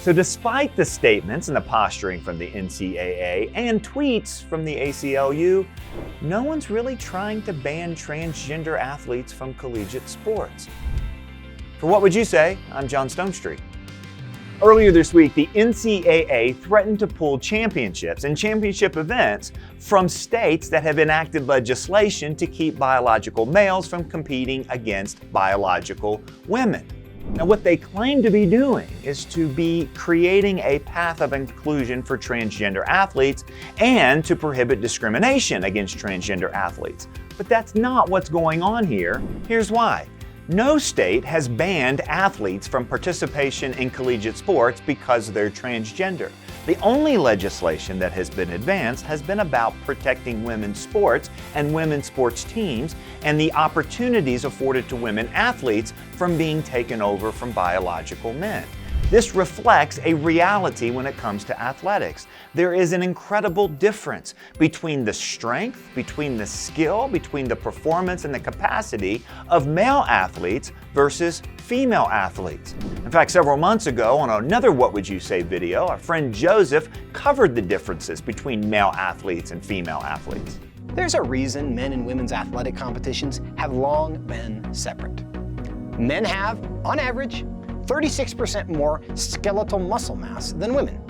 So despite the statements and the posturing from the NCAA and tweets from the ACLU, no one's really trying to ban transgender athletes from collegiate sports. For What Would You Say? I'm John Stonestreet. Earlier this week, the NCAA threatened to pull championships and championship events from states that have enacted legislation to keep biological males from competing against biological women. Now, what they claim to be doing is to be creating a path of inclusion for transgender athletes and to prohibit discrimination against transgender athletes. But that's not what's going on here. Here's why. No state has banned athletes from participation in collegiate sports because they're transgender. The only legislation that has been advanced has been about protecting women's sports and women's sports teams and the opportunities afforded to women athletes from being taken over from biological men. This reflects a reality when it comes to athletics. There is an incredible difference between the strength, between the skill, between the performance and the capacity of male athletes versus female athletes. In fact, several months ago on another What Would You Say video, our friend Joseph covered the differences between male athletes and female athletes. There's a reason men and women's athletic competitions have long been separate. Men have, on average, 36% more skeletal muscle mass than women.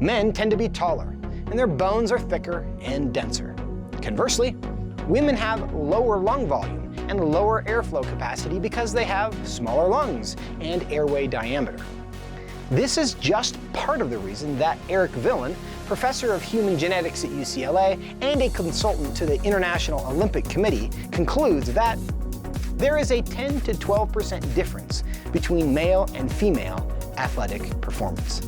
Men tend to be taller, and their bones are thicker and denser. Conversely, women have lower lung volume and lower airflow capacity because they have smaller lungs and airway diameter. This is just part of the reason that Eric Villen, professor of human genetics at UCLA and a consultant to the International Olympic Committee, concludes that there is a 10 to 12% difference between male and female athletic performance.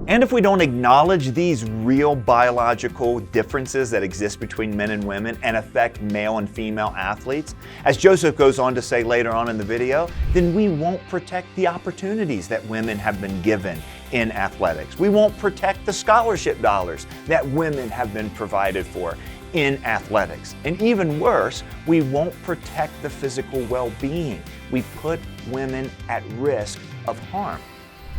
And if we don't acknowledge these real biological differences that exist between men and women and affect male and female athletes, as Joseph goes on to say later on in the video, then we won't protect the opportunities that women have been given in athletics. We won't protect the scholarship dollars that women have been provided for in athletics. And even worse, we won't protect the physical well-being. We put women at risk of harm.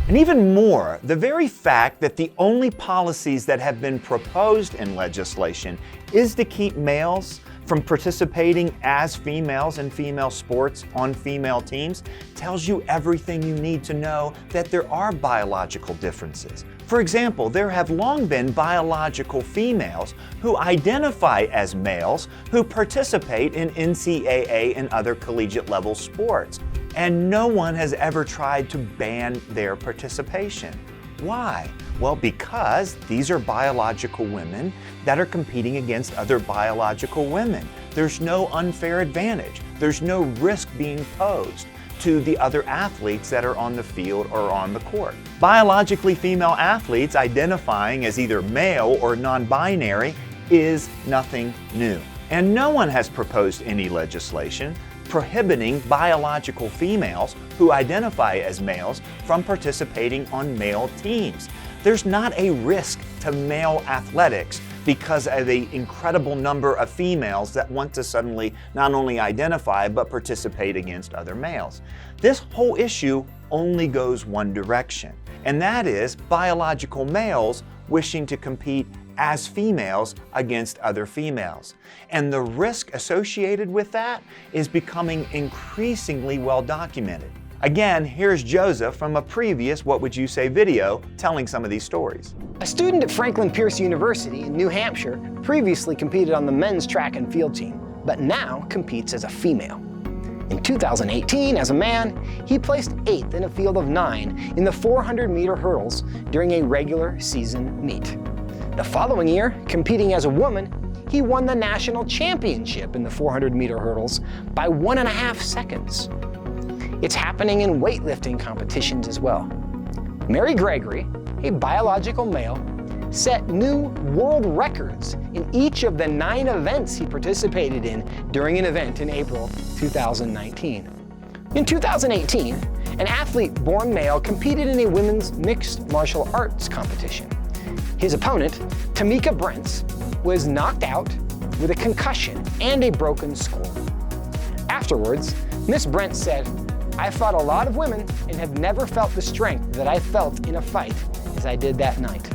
And even more, the very fact that the only policies that have been proposed in legislation is to keep males from participating as females in female sports on female teams tells you everything you need to know that there are biological differences. For example, there have long been biological females who identify as males who participate in NCAA and other collegiate level sports. And no one has ever tried to ban their participation. Why? Well, because these are biological women that are competing against other biological women. There's no unfair advantage. There's no risk being posed to the other athletes that are on the field or on the court. Biologically female athletes identifying as either male or non-binary is nothing new. And no one has proposed any legislation prohibiting biological females who identify as males from participating on male teams. There's not a risk to male athletics because of the incredible number of females that want to suddenly not only identify but participate against other males. This whole issue only goes one direction, and that is biological males wishing to compete as females against other females. And the risk associated with that is becoming increasingly well documented. Again, here's Joseph from a previous What Would You Say video telling some of these stories. A student at Franklin Pierce University in New Hampshire previously competed on the men's track and field team, but now competes as a female. In 2018, as a man, he placed 8th in a field of 9 in the 400-meter hurdles during a regular season meet. The following year, competing as a woman, he won the national championship in the 400-meter hurdles by 1.5 seconds. It's happening in weightlifting competitions as well. Mary Gregory, a biological male, set new world records in each of the 9 events he participated in during an event in April 2019. In 2018, an athlete born male competed in a women's mixed martial arts competition. His opponent, Tamika Brents, was knocked out with a concussion and a broken skull. Afterwards, Miss Brent said, I fought a lot of women and have never felt the strength that I felt in a fight as I did that night.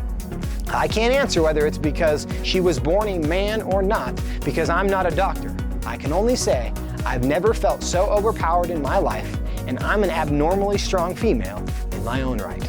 I can't answer whether it's because she was born a man or not, because I'm not a doctor. I can only say I've never felt so overpowered in my life, and I'm an abnormally strong female in my own right.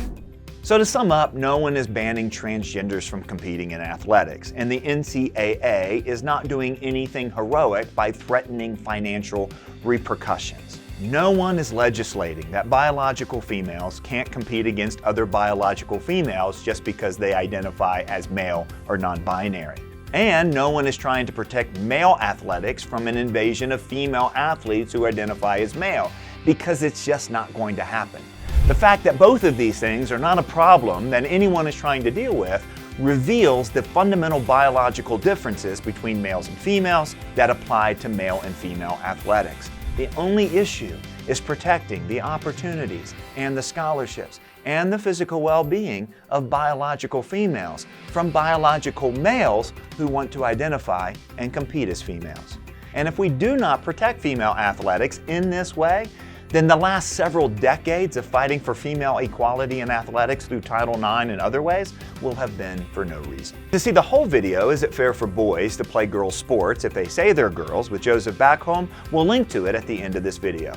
So to sum up, no one is banning transgenders from competing in athletics, and the NCAA is not doing anything heroic by threatening financial repercussions. No one is legislating that biological females can't compete against other biological females just because they identify as male or non-binary. And no one is trying to protect male athletics from an invasion of female athletes who identify as male, because it's just not going to happen. The fact that both of these things are not a problem that anyone is trying to deal with reveals the fundamental biological differences between males and females that apply to male and female athletics. The only issue is protecting the opportunities and the scholarships and the physical well-being of biological females from biological males who want to identify and compete as females. And if we do not protect female athletics in this way, then the last several decades of fighting for female equality in athletics through Title IX and other ways will have been for no reason. To see the whole video, Is It Fair for Boys to Play Girls Sports If They Say They're Girls with Joseph Backholm, we'll link to it at the end of this video.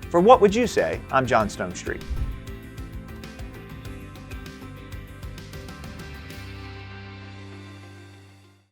For What Would You Say, I'm John Stonestreet.